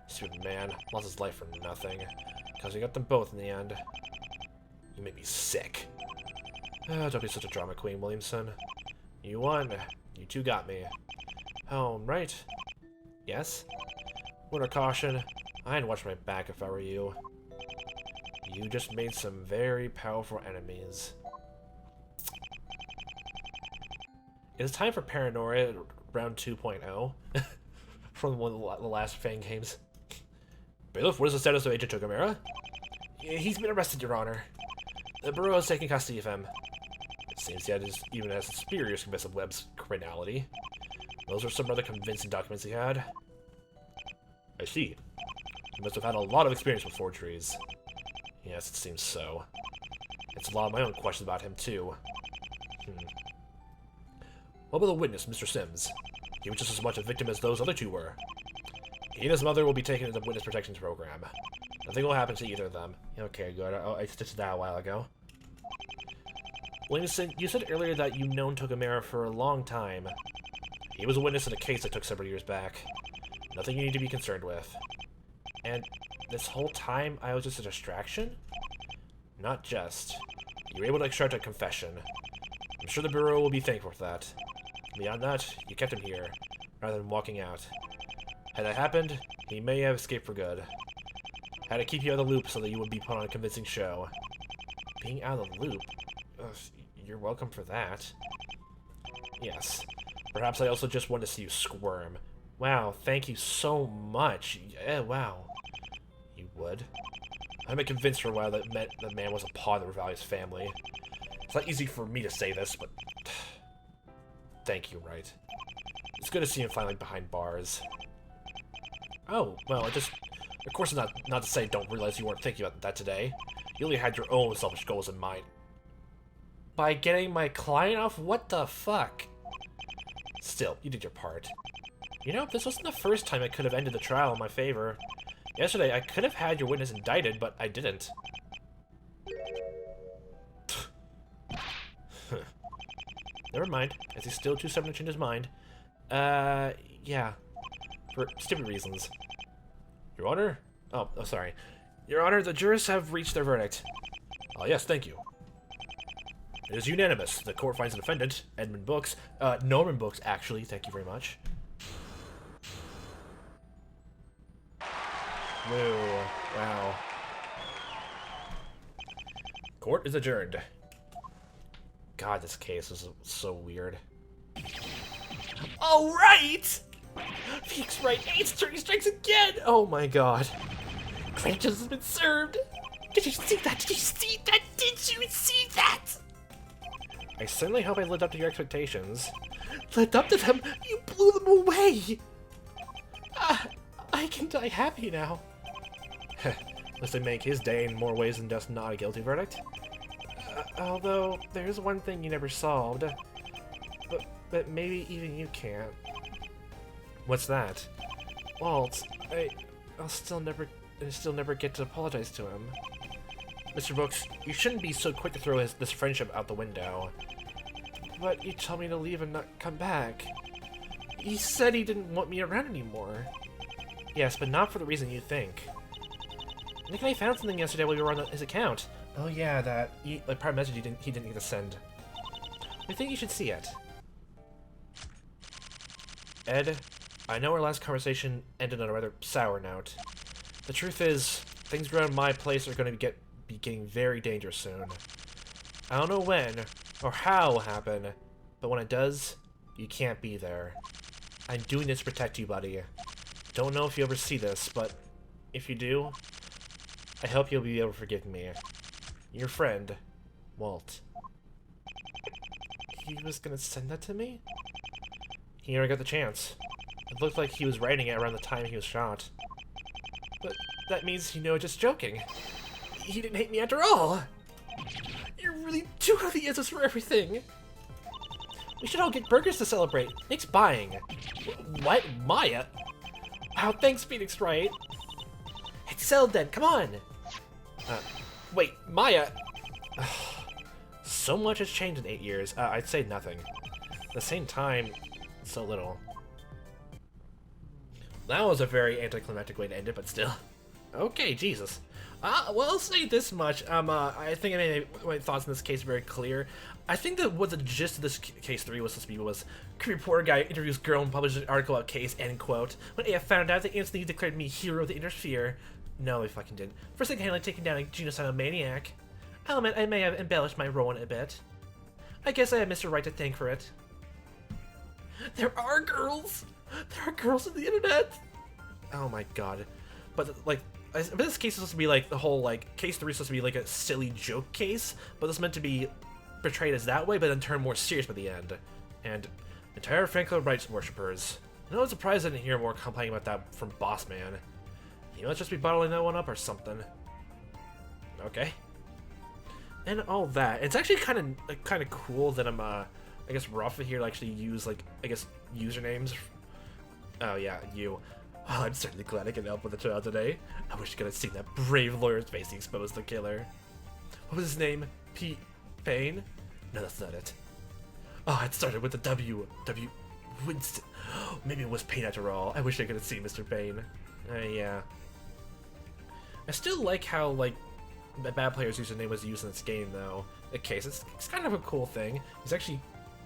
Speaker 1: Stupid man, lost his life for nothing. Because we got them both in the end. You make me sick. Don't be such a drama queen, Williamson. You won. You two got me. Home, right? Yes? Word of caution. I'd watch my back if I were you. You just made some very powerful enemies. It's time for Paranoia round 2.0 from one of the last Fang games. Bailiff, what is the status of Agent Webb? He's been arrested, Your Honor. The Bureau is taking custody of him. It seems he even has superiors convinced of Webb's criminality. Those are some rather convincing documents he had. I see. He must have had a lot of experience with forgeries. Yes, it seems so. It's a lot of my own questions about him, too. What about the witness, Mr. Sims? He was just as much a victim as those other two were. He and his mother will be taken into the witness protection program. Nothing will happen to either of them. Okay, good. I stitched that a while ago. Williamson, you said earlier that you've known Tokamura for a long time. He was a witness in a case that took several years back. Nothing you need to be concerned with. And this whole time, I was just a distraction? Not just. You were able to extract a confession. I'm sure the Bureau will be thankful for that. Beyond that, you kept him here, rather than walking out. Had that happened, he may have escaped for good. Had to keep you out of the loop so that you would be put on a convincing show. Being out of the loop? Ugh, you're welcome for that. Yes. Perhaps I also just want to see you squirm. Wow, thank you so much. Wow. You would? I've been convinced for a while that the man was a pawn of Revalia's family. It's not easy for me to say this, but... Thank you, Wright. It's good to see him finally behind bars. Oh, well, of course not to say don't realize you weren't thinking about that today. You only had your own selfish goals in mind. By getting my client off? What the fuck? Still, you did your part. You know, this wasn't the first time I could have ended the trial in my favor. Yesterday, I could have had your witness indicted, but I didn't. Never mind, as he's still too stubborn to change his mind. Yeah. For stupid reasons. Your Honor? Oh, sorry. Your Honor, the jurors have reached their verdict. Oh, yes, thank you. It is unanimous. The court finds the defendant, Norman Books, actually, thank you very much. Whoa, wow. Court is adjourned. God, this case is so weird. Oh, right! Phoenix Wright, Ace Attorney strikes again! Oh my god. Grand justice has been served! Did you see that? Did you see that? Did you see that? I certainly hope I lived up to your expectations. Lived up to them? You blew them away! I can die happy now. Must they make his day in more ways than just not a guilty verdict? Although, there's one thing you never solved. But maybe even you can't. What's that? Walt, I'll still never get to apologize to him. Mr. Brooks, you shouldn't be so quick to throw this friendship out the window. But you told me to leave and not come back. He said he didn't want me around anymore. Yes, but not for the reason you think. Nick and I found something yesterday while we were on his account. Oh yeah, that private message he didn't get to send. I think you should see it. Ed, I know our last conversation ended on a rather sour note. The truth is, things around my place are going to be getting very dangerous soon. I don't know when or how it will happen, but when it does, you can't be there. I'm doing this to protect you, buddy. Don't know if you ever see this, but if you do, I hope you'll be able to forgive me. Your friend, Walt. He was gonna send that to me? He never got the chance. It looked like he was writing it around the time he was shot. But that means, just joking. He didn't hate me after all! You really do have the answers for everything! We should all get burgers to celebrate. Nick's buying. What? Maya? Wow, thanks, Phoenix Wright. It's settled then, come on! Wait, Maya! So much has changed in 8 years. I'd say nothing. At the same time, so little. That was a very anticlimactic way to end it, but still. Okay, Jesus. Well, I'll say this much. I think I made my thoughts in this case very clear. I think that what the gist of this case 3 was supposed to be was, reporter guy interviews girl and publishes an article about case, end quote. When AF found out, they instantly declared me hero of the intersphere. No, they fucking didn't. For single-handedly taking down a genocidal maniac. I'll admit I may have embellished my role in it a bit. I guess I have Mr. Wright to thank for it. There are girls! There are girls on the internet! Oh my god. But, like, this case is supposed to be, like, the whole, like, case 3 is supposed to be, like, a silly joke case, but it's meant to be portrayed as that way, but then turn more serious by the end. And entire Franklin Wright's worshippers. No one's surprised I didn't hear more complaining about that from Boss Man. He must just be bottling that one up or something. Okay. And all that. It's actually kind of cool that I'm, I guess Rafa here to actually use, like, I guess, usernames. Oh, yeah, you. Oh, I'm certainly glad I can help with the trial today. I wish you could have seen that brave lawyer's face he exposed the killer. What was his name? Pete Payne? No, that's not it. Oh, it started with the W. Winston. Maybe it was Payne after all. I wish I could have seen Mr. Payne. Yeah. I still like how, like, the bad player's username was used in this game, though. The case, it's kind of a cool thing. He's actually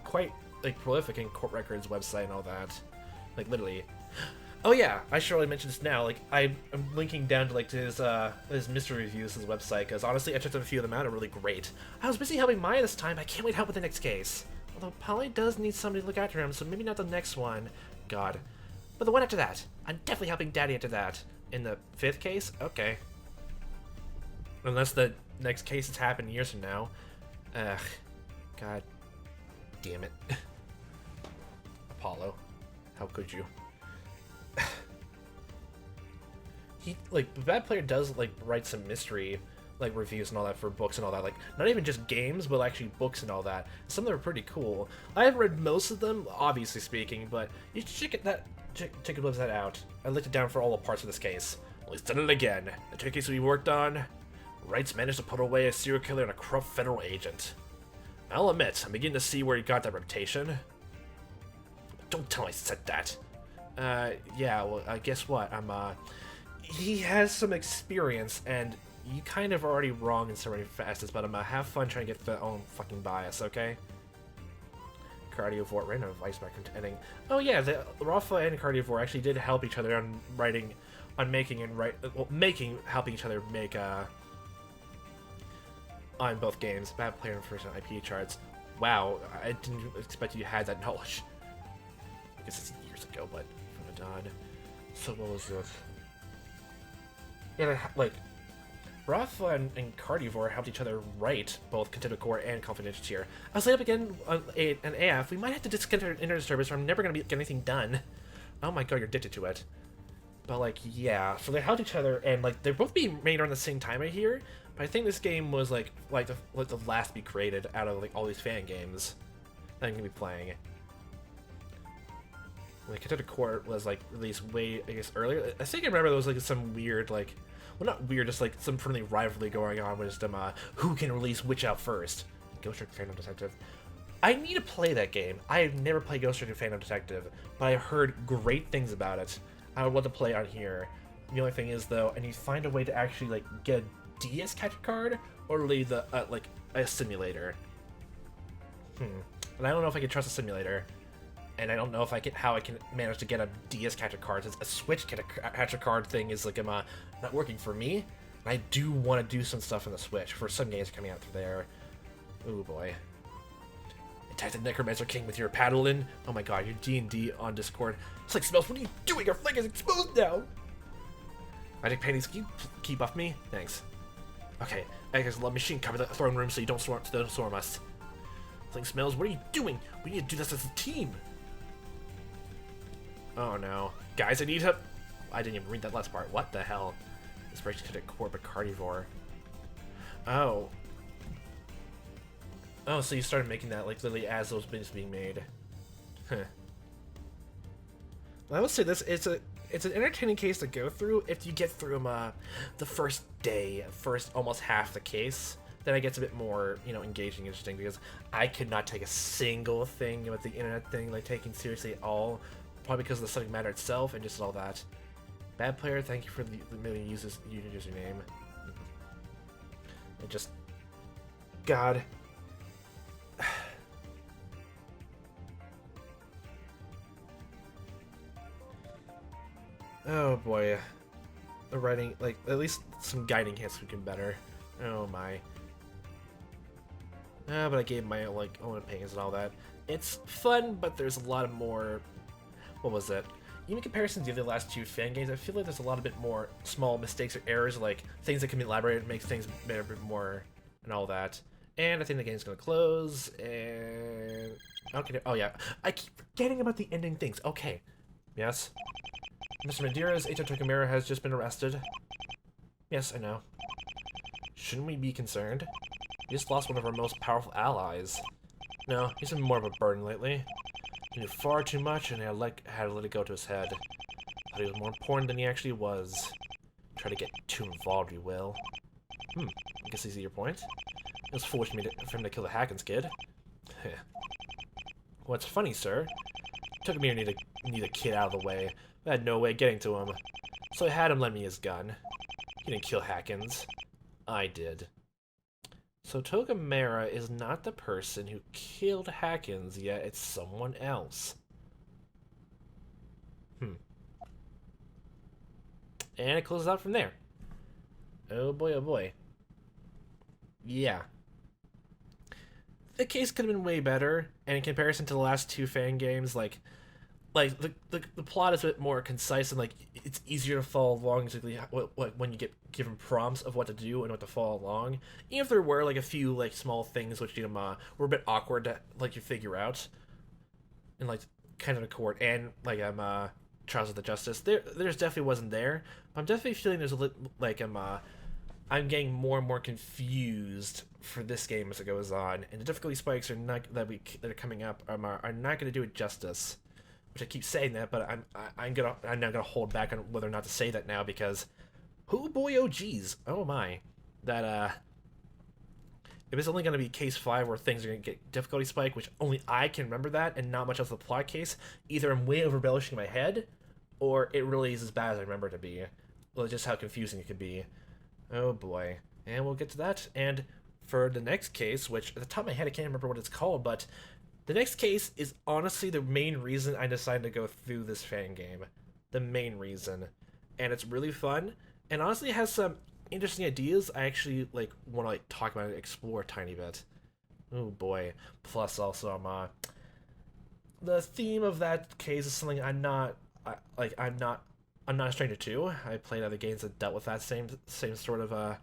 Speaker 1: quite, like, prolific in court records website and all that. Like, literally. Oh yeah, I should already mention this now. Like, I'm linking down to, like, to his mystery reviews, his website, because honestly, I checked a few of them out, are really great. I was busy helping Maya this time, I can't wait to help with the next case. Although Polly does need somebody to look after him, so maybe not the next one. God. But the one after that. I'm definitely helping Daddy after that. In the 5th case? Okay. Unless the next case has happened years from now. Ugh. God damn it. Apollo. How could you? He, like, the bad player does, like, write some mystery, like, reviews and all that for books and all that. Like, not even just games, but actually books and all that. Some of them are pretty cool. I haven't read most of them, obviously speaking, but you should check a website out. I linked it down for all the parts of this case. Well, he's done it again. The 2 cases we worked on, Wright's managed to put away a serial killer and a corrupt federal agent. I'll admit, I'm beginning to see where he got that reputation. Don't tell him I said that. Yeah, well, guess what? He has some experience, and you kind of already wrong in so many facets, but have fun trying to get their own fucking bias, okay? Cardiovore, random advice by contending. Oh yeah, the Rafa and Cardiovore actually did help each other on writing, on making and helping each other make, on both games. Bad player information on IP charts. Wow, I didn't expect you had that knowledge. I guess it's years ago, but from the dawn. So what was this? Yeah, like, Rafa and Cardiovore helped each other write both Contempt of Court and Confidential Tier. I was laid up again on an AF. We might have to disconnect our internet service or I'm never going to get anything done. Oh my god, you're addicted to it. But, like, yeah. So they helped each other, and, like, they're both being made around the same time right here. But I think this game was, like the last to be created out of, like, all these fan games that I'm going to be playing. Like, Contempt of Court was, like, released way, I guess, earlier. I think I remember there was, like, some weird, like, well, not weird, just, like, some friendly rivalry going on with them, who can release which out first. Ghost Recon Phantom Detective. I need to play that game. I have never played Ghost Recon Phantom Detective, but I've heard great things about it. I would love to play on here. The only thing is, though, I need to find a way to actually, like, get a DS capture card, or really the, like, a simulator. And I don't know if I can trust a simulator. And I don't know if how I can manage to get a DS capture card, since a Switch capture card thing is, like, not working for me. And I do want to do some stuff on the Switch for some games coming out through there. Oh boy. Attack the Necromancer King with your paddle in. Oh my god, your D&D on Discord. It's like, Smells, what are you doing? Your flank is exposed now! Magic Panties, can you keep off me? Thanks. Okay, I guess love machine cover the throne room so you don't storm us. Thing Smells, what are you doing? We need to do this as a team. Oh no. Guys, I need help. I didn't even read that last part. What the hell? Inspiration to the core, but Cardiovore. Oh. Oh, so you started making that, like, literally as those bits being made. Huh. Well, I would say this, it's a
Speaker 2: it's an entertaining case to go through if you get through the first day, first almost half the case. Then it gets a bit more, engaging, interesting, because I could not take a single thing with the internet thing, like, taking seriously at all, probably because of the subject matter itself and just all that. Bad player, thank you for the million username. It just... God. Oh boy. The writing, like, at least some guiding hints would get better. Oh my. But I gave my, like, own opinions and all that. It's fun, but there's a lot of more... What was it? Even in comparison to the last two fan games, I feel like there's a lot of bit more small mistakes or errors, like things that can be elaborated, make things a bit more, and all that. And I think the game's gonna close, and... Okay, oh yeah. I keep forgetting about the ending things. Okay. Yes. Mr. Madeira's Agent Tokamura has just been arrested. Yes, I know. Shouldn't we be concerned? We just lost one of our most powerful allies. No, he's been more of a burden lately. He knew far too much and had to let it go to his head. Thought he was more important than he actually was. Try to get too involved, you will. I guess I see your point. It was foolish for him to kill the Hackens kid. What's funny, sir? It took me to need the kid out of the way. I had no way of getting to him. So I had him lend me his gun. He didn't kill Hackens. I did. So Tokamura is not the person who killed Hackens, yet it's someone else. And it closes out from there. Oh boy, oh boy. Yeah. The case could have been way better, and in comparison to the last two fan games, like the plot is a bit more concise, and like it's easier to follow along when you get given prompts of what to do and what to follow along. Even if there were like a few like small things which were a bit awkward to like you figure out, and like kind of a court and like Trials of the Justice, there's definitely wasn't there. But I'm definitely feeling there's I'm getting more and more confused for this game as it goes on, and the difficulty spikes are not that are coming up are not going to do it justice. Which I keep saying that, but I'm now gonna hold back on whether or not to say that now, because oh boy, oh geez, oh my, that if it's only gonna be case 5 where things are gonna get difficulty spike, which only I can remember that, and not much else of the plot case, either I'm way over embellishing my head, or it really is as bad as I remember it to be. Well, just how confusing it could be. Oh boy, and we'll get to that. And for the next case, which at the top of my head I can't remember what it's called, but the next case is honestly the main reason I decided to go through this fan game. The main reason. And it's really fun. And honestly it has some interesting ideas I actually want to talk about and explore a tiny bit. Oh boy. Plus also the theme of that case is something I'm not a stranger to. I played other games that dealt with that same sort of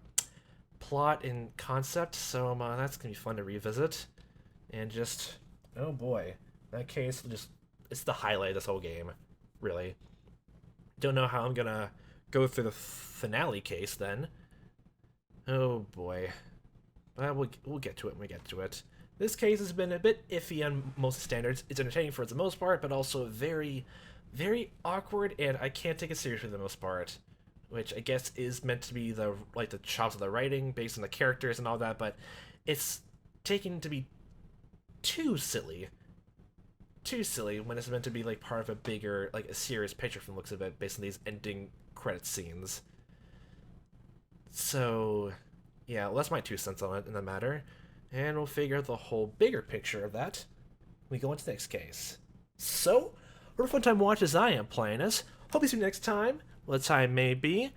Speaker 2: plot and concept, so that's gonna be fun to revisit. And just oh boy, that case it's the highlight of this whole game, really. Don't know how I'm gonna go through the finale case then. Oh boy. Well, we'll get to it when we get to it. This case has been a bit iffy on most standards. It's entertaining for the most part, but also very, very awkward, and I can't take it seriously for the most part. Which I guess is meant to be the chops of the writing based on the characters and all that, but it's taken to be too silly when it's meant to be part of a bigger, a serious picture from the looks of it, based on these ending credit scenes. So yeah, well, that's my 2 cents on it in the matter, and we'll figure out the whole bigger picture of that when we go into the next case. So what a fun time watch as I am playing this. Hope you see you next time, what the time may be,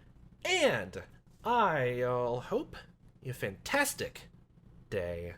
Speaker 2: and I'll hope you have a fantastic day.